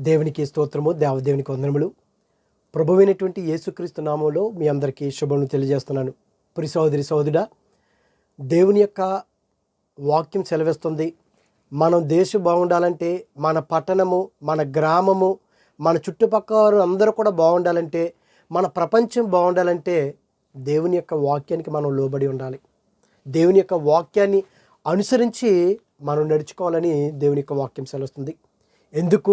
దేవునికి స్తోత్రము, దేవదేవునికి వందనములు. ప్రభువైనటువంటి యేసుక్రీస్తు నామంలో మీ అందరికీ శుభములు తెలియజేస్తున్నాను. ప్రియ సహోదరి సహోదరుడా, దేవుని యొక్క వాక్యం సెలవిస్తుంది, మనం దేశం బాగుండాలంటే, మన పట్టణము, మన గ్రామము, మన చుట్టుపక్కల అందరూ కూడా బాగుండాలంటే, మన ప్రపంచం బాగుండాలంటే దేవుని యొక్క వాక్యానికి మనం లోబడి ఉండాలి. దేవుని యొక్క వాక్యాన్ని అనుసరించి మనం నడుచుకోవాలని దేవుని యొక్క వాక్యం సెలవుస్తుంది. ఎందుకు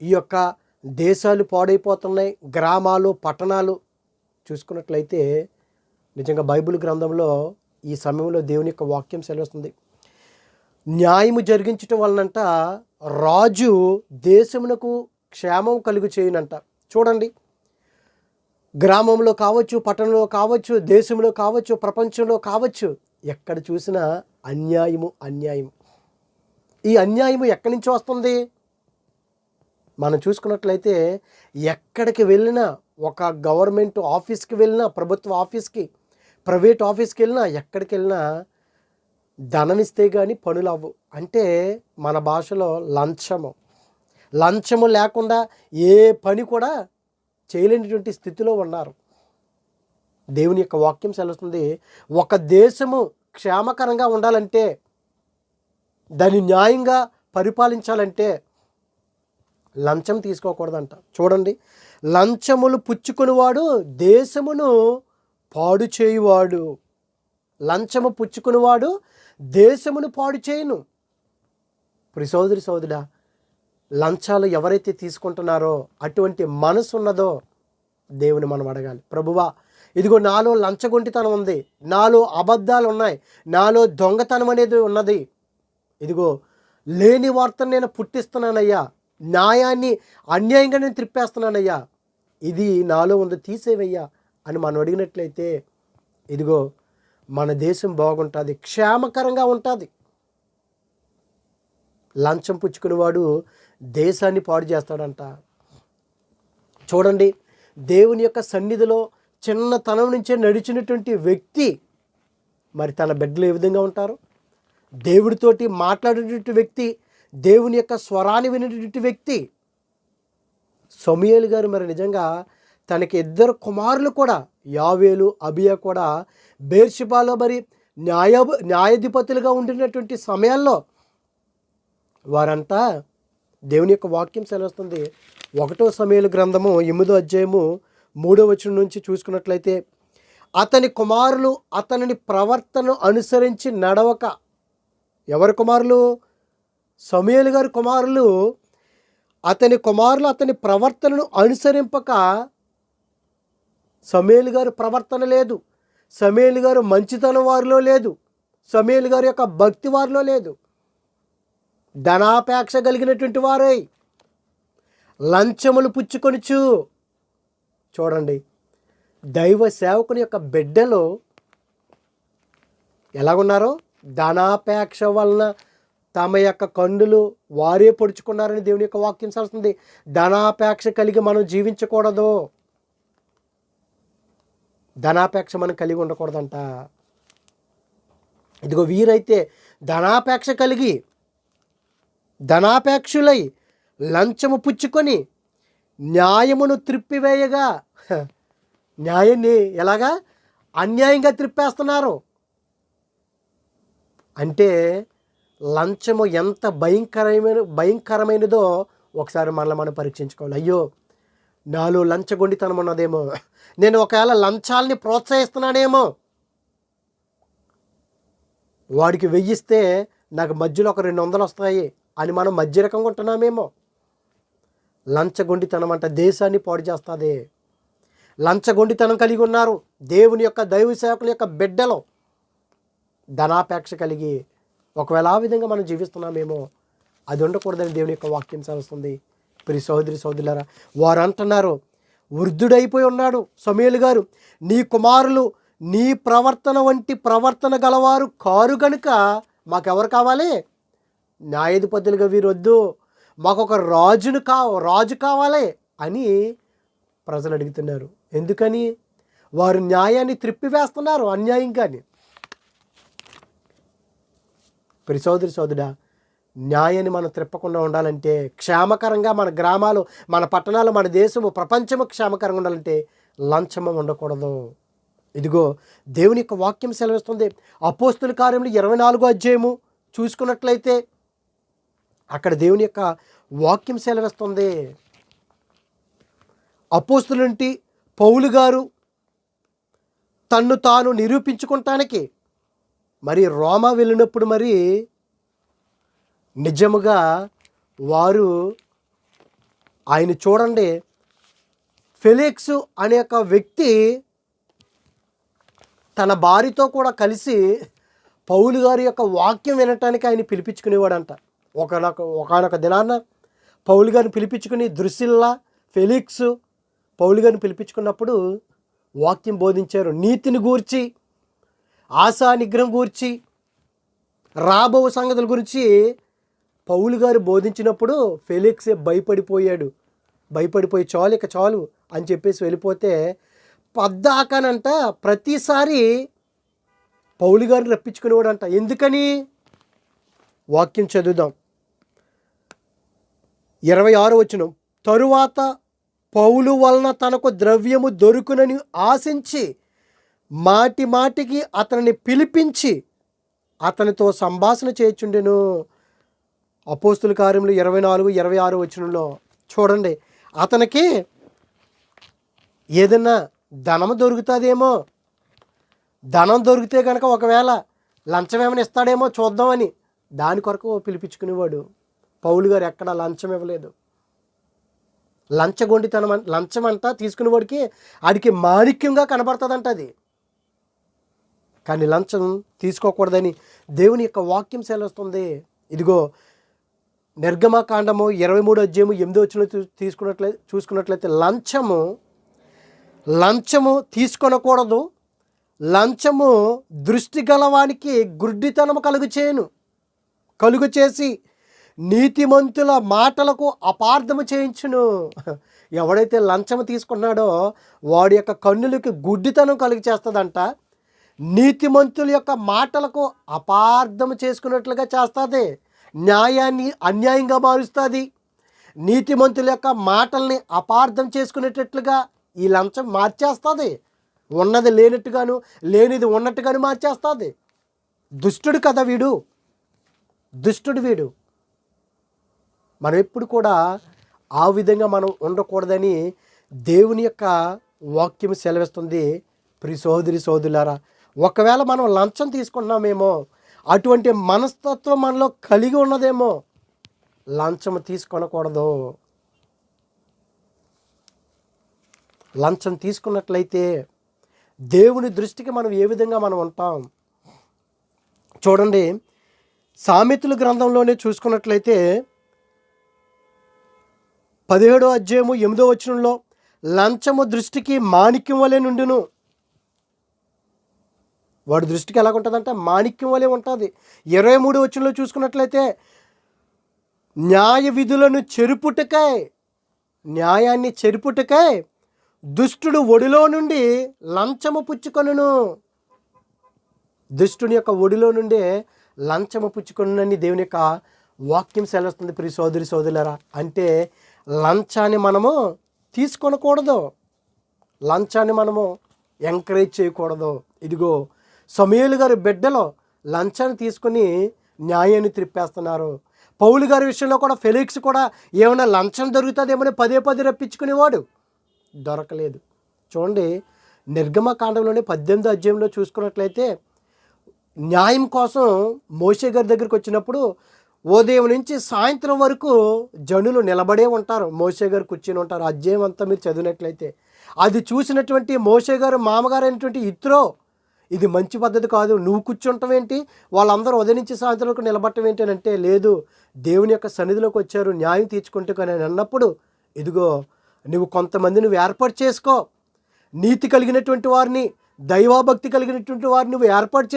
ఈ యొక్క దేశాలు పాడైపోతున్నాయి, గ్రామాలు పట్టణాలు చూసుకున్నట్లయితే నిజంగా బైబిల్ గ్రంథంలో ఈ సమయంలో దేవుని యొక్క వాక్యం సెలవుస్తుంది. న్యాయము జరిగించటం వలనంట రాజు దేశమునకు క్షేమం కలుగు చేయునంట. చూడండి, గ్రామంలో కావచ్చు, పట్టణంలో కావచ్చు, దేశంలో కావచ్చు, ప్రపంచంలో కావచ్చు, ఎక్కడ చూసినా అన్యాయము. ఈ అన్యాయము ఎక్కడి నుంచి వస్తుంది? మనం చూసుకున్నట్లయితే ఎక్కడికి వెళ్ళినా, ఒక గవర్నమెంట్ ఆఫీస్కి వెళ్ళినా, ప్రభుత్వ ఆఫీస్కి, ప్రైవేట్ ఆఫీస్కి వెళ్ళినా, ఎక్కడికి వెళ్ళినా ధనం ఇస్తే కానీ పనులు అవ్వు. అంటే మన భాషలో లంచము లేకుండా ఏ పని కూడా చేయలేనటువంటి స్థితిలో ఉన్నారు. దేవుని యొక్క వాక్యం సెలవుతుంది, ఒక దేశము క్షేమకరంగా ఉండాలంటే, దాన్ని న్యాయంగా పరిపాలించాలంటే లంచం తీసుకోకూడదంట. చూడండి, లంచములు పుచ్చుకునివాడు దేశమును పాడు చేయువాడు. లంచము పుచ్చుకునివాడు దేశమును పాడు చేయును. ప్రియ సోదరి సోదరుడా, లంచాలు ఎవరైతే తీసుకుంటున్నారో, అటువంటి మనసు ఉన్నదో దేవుని మనం అడగాలి. ప్రభువా, ఇదిగో నాలో లంచగొంటితనం ఉంది, నాలో అబద్ధాలు ఉన్నాయి, నాలో దొంగతనం అనేది ఉన్నది, ఇదిగో లేని వార్తను నేను పుట్టిస్తున్నానయ్యా, న్యాయాన్ని అన్యాయంగా నేను త్రిప్పేస్తున్నానయ్యా, ఇది నాలో ఉంది, తీసేవయ్యా అని మనం అడిగినట్లయితే ఇదిగో మన దేశం బాగుంటుంది, క్షేమకరంగా ఉంటుంది. లంచం పుచ్చుకునేవాడు దేశాన్ని పాడు చేస్తాడంట. చూడండి, దేవుని యొక్క సన్నిధిలో చిన్నతనం నుంచే నడిచినటువంటి వ్యక్తి మరి తన బిడ్డలు ఏ విధంగా ఉంటారు? దేవుడితోటి మాట్లాడేటువంటి వ్యక్తి, దేవుని యొక్క స్వరాన్ని వినేటువంటి వ్యక్తి సమూయేలు గారు మరి నిజంగా తనకి 2 కుమారులు కూడా, యావేలు, అబియా కూడా బెర్షెబాలో మరి న్యాయాధిపతులుగా ఉండినటువంటి సమయాల్లో వారంతా దేవుని యొక్క వాక్యం సెలవుస్తుంది. 1 సమూయేలు గ్రంథము 8వ అధ్యాయము 3వ వచనం నుంచి చూసుకున్నట్లయితే, అతని కుమారులు అతనిని ప్రవర్తనను అనుసరించి నడవక. ఎవరి కుమారులు? సమూయేలు గారి కుమారులు. అతని కుమారులు అతని ప్రవర్తనను అనుసరింపక. సమూయేలు గారి ప్రవర్తన లేదు, సమూయేలు గారు మంచితనం వారిలో లేదు, సమూయేలు గారి యొక్క భక్తి వారిలో లేదు. ధనాపేక్ష కలిగినటువంటి వారై లంచములు పుచ్చుకొనుచు. చూడండి, దైవ సేవకుని యొక్క బిడ్డలు ఎలాగున్నారో, ధనాపేక్ష వలన తమ యొక్క కండులు వారే పొడుచుకున్నారని దేవుని యొక్క వాక్యం చేస్తుంది. ధనాపేక్ష కలిగి మనం జీవించకూడదు, ధనాపేక్ష మనం కలిగి ఉండకూడదంట. ఇదిగో వీరైతే ధనాపేక్ష కలిగి, ధనాపేక్షులై లంచము పుచ్చుకొని న్యాయమును త్రిప్పివేయగా, న్యాయాన్ని ఎలాగా అన్యాయంగా త్రిప్పేస్తున్నారు. అంటే లంచము ఎంత భయంకరమైనదో ఒకసారి మనల్ని మనం పరీక్షించుకోవాలి. అయ్యో, నాలో లంచగొండితనం ఉన్నదేమో, నేను ఒకవేళ లంచాలని ప్రోత్సహిస్తున్నానేమో, వాడికి 1000 ఇస్తే నాకు మధ్యలో ఒక 200 వస్తాయి అని మనం మధ్య రకంగా ఉంటున్నామేమో. లంచగొండితనం అంట దేశాన్ని పాడు చేస్తుంది. లంచగొండితనం కలిగి ఉన్నారు దేవుని యొక్క దైవ సేవకుల యొక్క బిడ్డలు, ధనాపేక్ష కలిగి. ఒకవేళ ఆ విధంగా మనం జీవిస్తున్నామేమో, అది ఉండకూడదని దేవుని యొక్క వాక్యం చదువుతుంది. ప్రియ సహోదరి సహోదరులారా, వారు అంటున్నారు, వృద్ధుడైపోయి ఉన్నాడు సమూయేలు గారు, నీ కుమారులు నీ ప్రవర్తన వంటి ప్రవర్తన గలవారు కారు గనుక మాకెవరు కావాలి? న్యాయాధిపతులుగా వీరు వద్దు, మాకు ఒక రాజు కావాలి అని ప్రజలు అడుగుతున్నారు. ఎందుకని? వారు న్యాయాన్ని త్రిప్పివేస్తున్నారు అన్యాయంగాని. ప్రియ సోదరి సోదరుడా, న్యాయాన్ని మనం త్రిప్పకుండా ఉండాలంటే, క్షేమకరంగా మన గ్రామాలు, మన పట్టణాలు, మన దేశము, ప్రపంచము క్షేమకరంగా ఉండాలంటే లంచము ఉండకూడదు. ఇదిగో దేవుని యొక్క వాక్యం సెలవిస్తుంది. అపోస్తుల కార్యములు 24వ అధ్యాయము చూసుకున్నట్లయితే అక్కడ దేవుని యొక్క వాక్యం సెలవిస్తుంది. అపోస్తులుంటి పౌలు గారు తన్ను తాను నిరూపించుకుంటానికి మరి రోమా వెళ్ళినప్పుడు మరి నిజముగా వారు ఆయన చూడండి, ఫెలిక్స్ అనే ఒక వ్యక్తి తన భార్యతో కూడా కలిసి పౌలు గారి యొక్క వాక్యం వినటానికి ఆయన పిలిపించుకునేవాడంట. ఒకనొక దినాన పౌలు గారిని పిలిపించుకుని ద్రుసిల్లా, ఫెలిక్స్ పౌలు గారిని పిలిపించుకున్నప్పుడు వాక్యం బోధించారు. నీతిని గూర్చి, ఆశా నిగ్రహం గూర్చి, రాబో సంగతుల గురించి పౌలు గారు బోధించినప్పుడు ఫెలిక్సే భయపడిపోయి చాలు అని చెప్పేసి వెళ్ళిపోతే పద్దాకనంట ప్రతిసారి పౌలు గారిని రప్పించుకునేవాడంట. ఎందుకని? వాక్యం చదువుదాం. 26వ వచనం. తరువాత పౌలు వలన తనకు ద్రవ్యము దొరుకునని ఆశించి మాటికి అతనిని పిలిపించి అతనితో సంభాషణ చేయుచుండెను. అపోస్తుల కార్యములు 24-26 వచనంలో చూడండి. అతనికి ఏదన్నా ధనం దొరుకుతుందేమో, ధనం దొరికితే కనుక ఒకవేళ లంచం ఏమైనా ఇస్తాడేమో చూద్దామని దాని కొరకు పిలిపించుకునేవాడు. పౌలు గారు ఎక్కడా లంచం ఇవ్వలేదు. లంచం అంట తీసుకునేవాడికి ఆడికి మాణిక్యంగా కనబడుతుందంట అది. కానీ లంచం తీసుకోకూడదని దేవుని యొక్క వాక్యం సెలవుస్తుంది. ఇదిగో నిర్గమకాండము 23వ అధ్యాయము 8వ వచనం చూసుకున్నట్లయితే లంచము తీసుకొనకూడదు. లంచము దృష్టి గలవానికి గుడ్డితనము కలుగు చేసి నీతిమంతుల మాటలకు అపార్థము చేయించును. ఎవడైతే లంచము తీసుకున్నాడో వాడి యొక్క కన్నులకి గుడ్డితనం కలుగు చేస్తుందంట. నీతిమంతుల యొక్క మాటలకు అపార్థము చేసుకున్నట్లుగా చేస్తుంది. న్యాయాన్ని అన్యాయంగా మారుస్తుంది. నీతిమంతుల యొక్క మాటల్ని అపార్థం చేసుకునేటట్లుగా ఈ లంచం మార్చేస్తుంది. ఉన్నది లేనట్టుగాను, లేనిది ఉన్నట్టుగాను మార్చేస్తుంది. దుష్టుడు కదా వీడు. మనం ఎప్పుడు కూడా ఆ విధంగా మనం ఉండకూడదని దేవుని యొక్క వాక్యం సెలవిస్తుంది. ప్రియ సోదరులారా, ఒకవేళ మనం లంచం తీసుకున్నామేమో, అటువంటి మనస్తత్వం మనలో కలిగి ఉన్నదేమో, లంచం తీసుకొనకూడదు. లంచం తీసుకున్నట్లయితే దేవుని దృష్టికి మనం ఏ విధంగా మనం ఉంటాం చూడండి. సామెతల గ్రంథంలోనే చూసుకున్నట్లయితే 17వ అధ్యాయము 8వ వచనంలో లంచము దృష్టికి మాణిక్యం వలె నుండును. వాడి దృష్టికి ఎలాగుంటుందంటే మాణిక్యం వలె ఉంటుంది. 23వ వచనంలో చూసుకున్నట్లయితే న్యాయాన్ని చెరుపుటకై దుష్టుడు ఒడిలో నుండి లంచము పుచ్చుకొనును. దుష్టుని యొక్క ఒడిలో నుండి లంచము పుచ్చుకొనునని దేవుని యొక్క వాక్యం సెలవుస్తుంది. ప్రియ సోదరులారా, అంటే లంచాన్ని మనము తీసుకొనకూడదు, లంచాన్ని మనము ఎంకరేజ్ చేయకూడదు. ఇదిగో సమూయేలు గారి బిడ్డలో లంచాన్ని తీసుకొని న్యాయాన్ని త్రిప్పేస్తున్నారు. పౌలు గారి విషయంలో కూడా ఫెలిక్స్ కూడా ఏమైనా లంచం దొరుకుతుందేమని పదే రప్పించుకునేవాడు, దొరకలేదు. చూడండి, నిర్గమకాండంలోని 18వ అధ్యాయంలో చూసుకున్నట్లయితే న్యాయం కోసం మోషే గారి దగ్గరికి వచ్చినప్పుడు ఉదయం నుంచి సాయంత్రం వరకు జనులు నిలబడే ఉంటారు, మోషే గారు కూర్చొని ఉంటారు. అధ్యాయం అంతా మీరు చదివినట్లయితే అది చూసినటువంటి మోషే గారు మామగారు అయినటువంటి ఇత్రో, ఇది మంచి పద్ధతి కాదు, నువ్వు కూర్చుంటాం ఏంటి, వాళ్ళందరూ ఉదయం నుంచి సాయంత్రం వరకు నిలబట్టం ఏంటి అని అంటే, లేదు దేవుని యొక్క సన్నిధిలోకి వచ్చారు న్యాయం తీర్చుకుంటూ కానీ అన్నప్పుడు, ఇదిగో నువ్వు కొంతమంది నువ్వు ఏర్పాటు చేసుకో, నీతి కలిగినటువంటి వారిని, దైవభక్తి కలిగినటువంటి వారిని నువ్వు ఏర్పాటు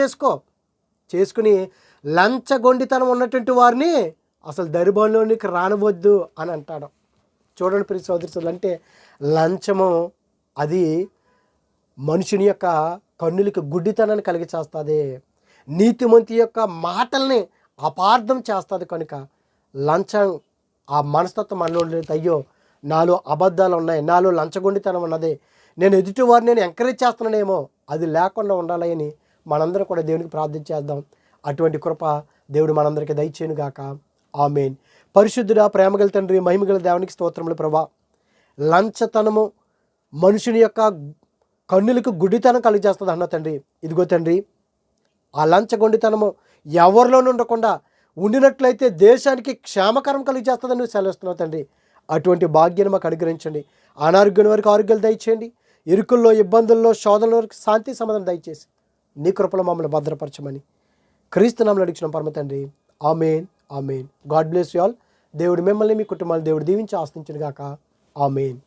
చేసుకుని లంచగొండితనం ఉన్నటువంటి వారిని అసలు దరిబోన్లోనికి రానవద్దు అని అంటాడు. చూడండి ప్రియ సోదరులు, అంటే లంచము అది మనుషుని యొక్క కన్నులకి గుడ్డితనాన్ని కలిగి చేస్తుంది. నీతిమంతి యొక్క మాటల్ని అపార్థం చేస్తుంది కనుక లంచం ఆ మనస్తత్వం మనలో ఉండేది. అయ్యో నాలో అబద్ధాలు ఉన్నాయి, నాలో లంచగొండితనం ఉన్నది, నేను ఎదుటి వారిని నేను ఎంకరేజ్ చేస్తున్నానేమో, అది లేకుండా ఉండాలి అని మనందరం కూడా దేవునికి ప్రార్థన చేద్దాం. అటువంటి కృప దేవుడు మనందరికీ దయచేయును గాక. ఆమేన్. పరిశుద్ధుడా, ప్రేమగల తండ్రి, మహిమగల దేవునికి స్తోత్రములు ప్రభా. లంచతనము మనుషుని యొక్క కన్నులకు గుడ్డితనం కలిగజేస్తుంది అన్న తండ్రి. ఇదిగో తండ్రి, ఆ లంచగొండితనము ఎవరిలోనూ ఉండకుండా ఉండినట్లయితే దేశానికి క్షేమకరం కలిగజేస్తుందని నువ్వు సెలవిస్తున్నావు తండ్రి. అటువంటి భాగ్యాన్ని మాకు అనుగ్రహించండి. అనారోగ్యం వరకు ఆరోగ్యాలు దయచేయండి. ఇరుకుల్లో, ఇబ్బందుల్లో, శోధనల వరకు శాంతి సమాధానం దయచేసి నీ కృపలో మమ్మల్ని భద్రపరచమని క్రీస్తు నామములో అడిగిన పరమ తండ్రి. Amen, amen. God bless you all. దేవుడు మిమ్మల్ని, మీ కుటుంబాన్ని దేవుడు దీవించి ఆస్తించును గాక. ఆమేన్.